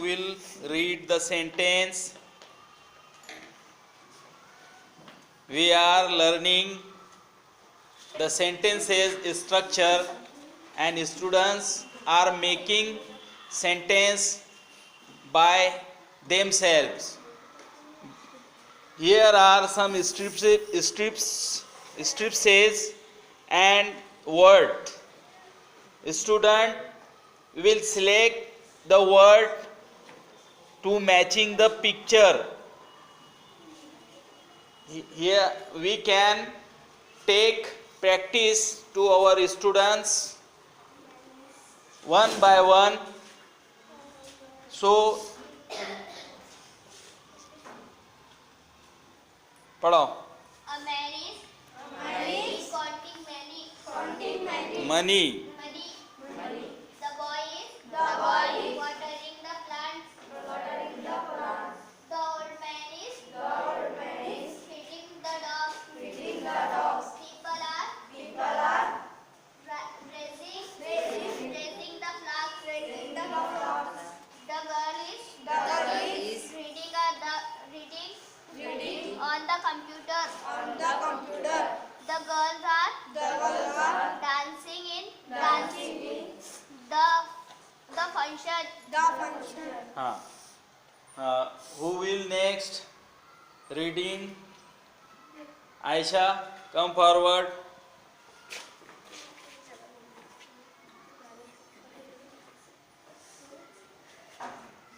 will read the sentence. We are learning the sentences structure and students are making sentence by themselves. Here are some strips and word. Student will select the word to matching the picture. Here we can take practice to our students one by one. So पढ़ो. A man is counting many. Money. The boy is watering the plants. The old man is feeding the dogs. People are raising the flags. The girl is reading on the computer. The girls are dancing in the function. Who will next? Reading. Aisha, come forward.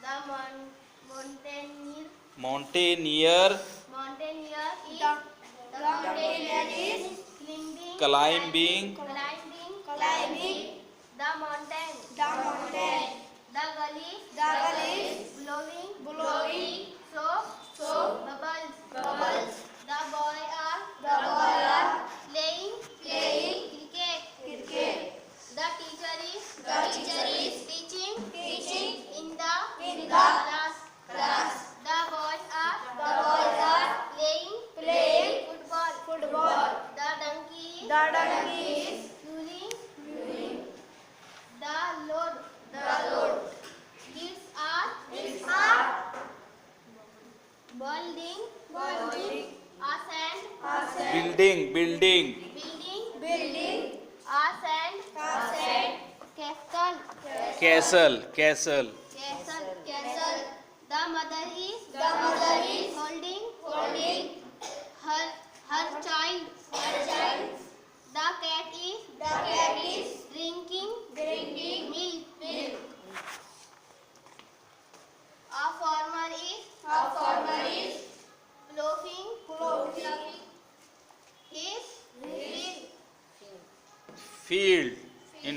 The Mountaineer is climbing the mountain. The girl is blowing so bubbles. The boy are playing cricket. The teacher is teaching in the class. The boys are playing football. The donkey is pulling the load. Kids are building a sand building a sand castle. The mother is holding her child. The cat is drinking milk. A farmer is ploughing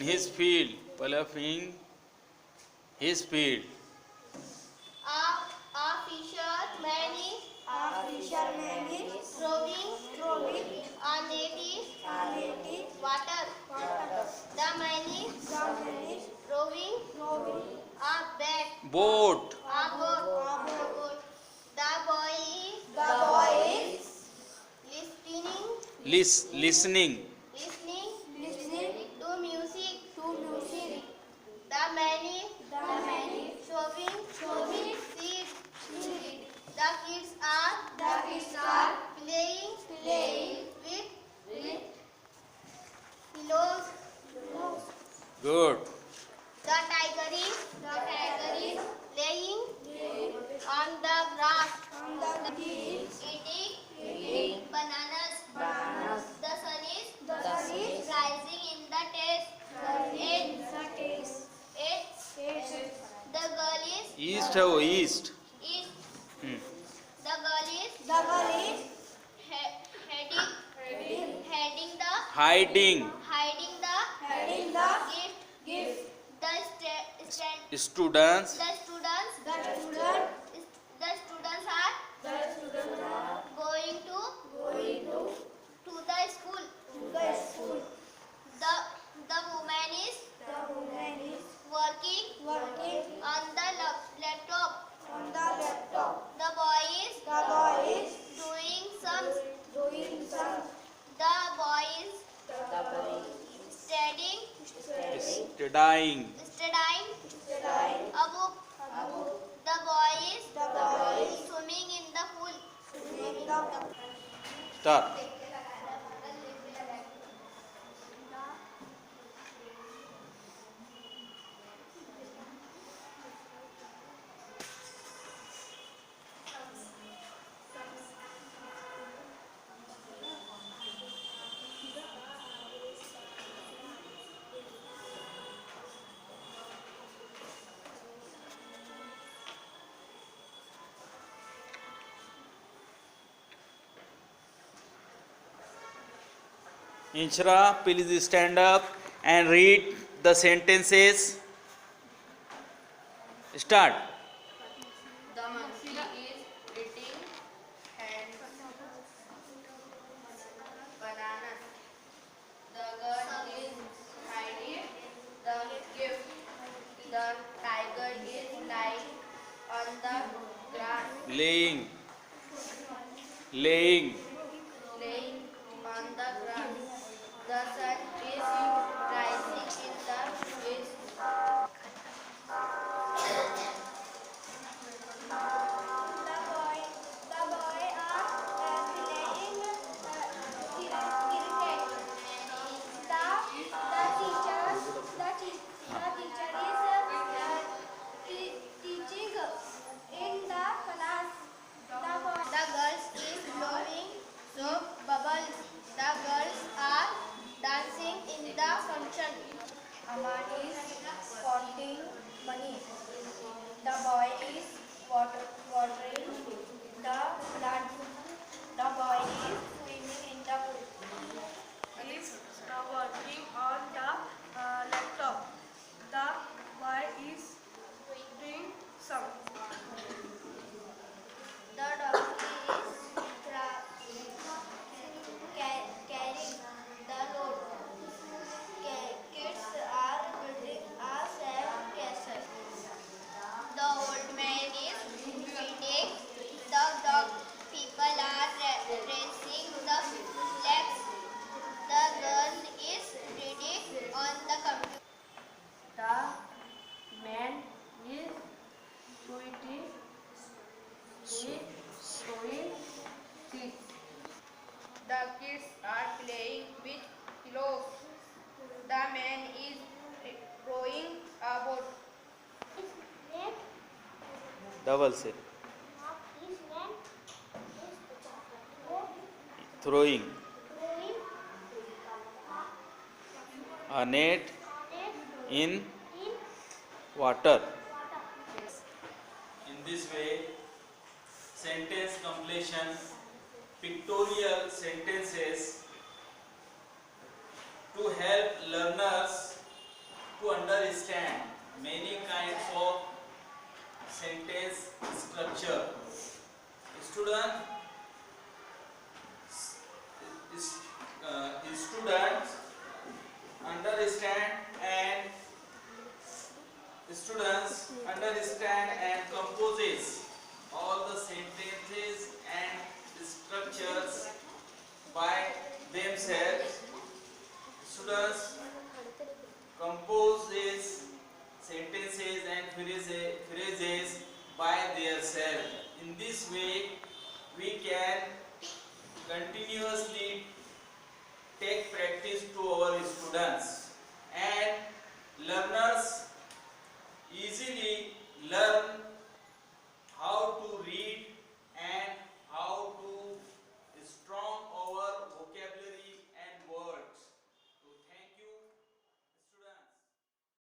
his field. Ploughing his field. A fisherman is throwing a net is water. The man is rowing a Boat. boat. The boy is Listening. to music. The man is showing seeds. The kids are playing with pillows. Good. The tiger is laying on the grass. Eating bananas. The sun is rising in the taste. The girl is East. The girl is Hiding. the gift. Students. The students are going to the school. The woman is working on the laptop. The boy is doing some. The boy is studying Studying. a book. Start. Inshra, please stand up and read the sentences. Start. The monkey is eating and bananas. The girl is hiding the gift. The tiger is lying on the grass, Laying. Laying. laying on the grass. The sun is rising in the east. The boy are playing cricket. The teacher is teaching in the class. The girls is blowing soap bubbles. The girls are dancing in the function. Aman is counting money. The boy is watering the plant. The boy is swimming in the pool. Is now working on the laptop. The boy is doing some. The donkey is carrying the load. Kids are building a sand castle. The old man is feeding the dog. People are racing the flags. The girl is reading on the computer. The man is sewing seeds. The kids are playing with pillows. The man is rowing a boat. Double say. Throwing. A net in water. In this way, sentence completion, pictorial sentences to help learners to understand many kinds of sentence structure. Student, students understand and composes all the sentences and structures by themselves. Students composes sentences and phrases by themselves. In this way, we can continuously take practice to our students.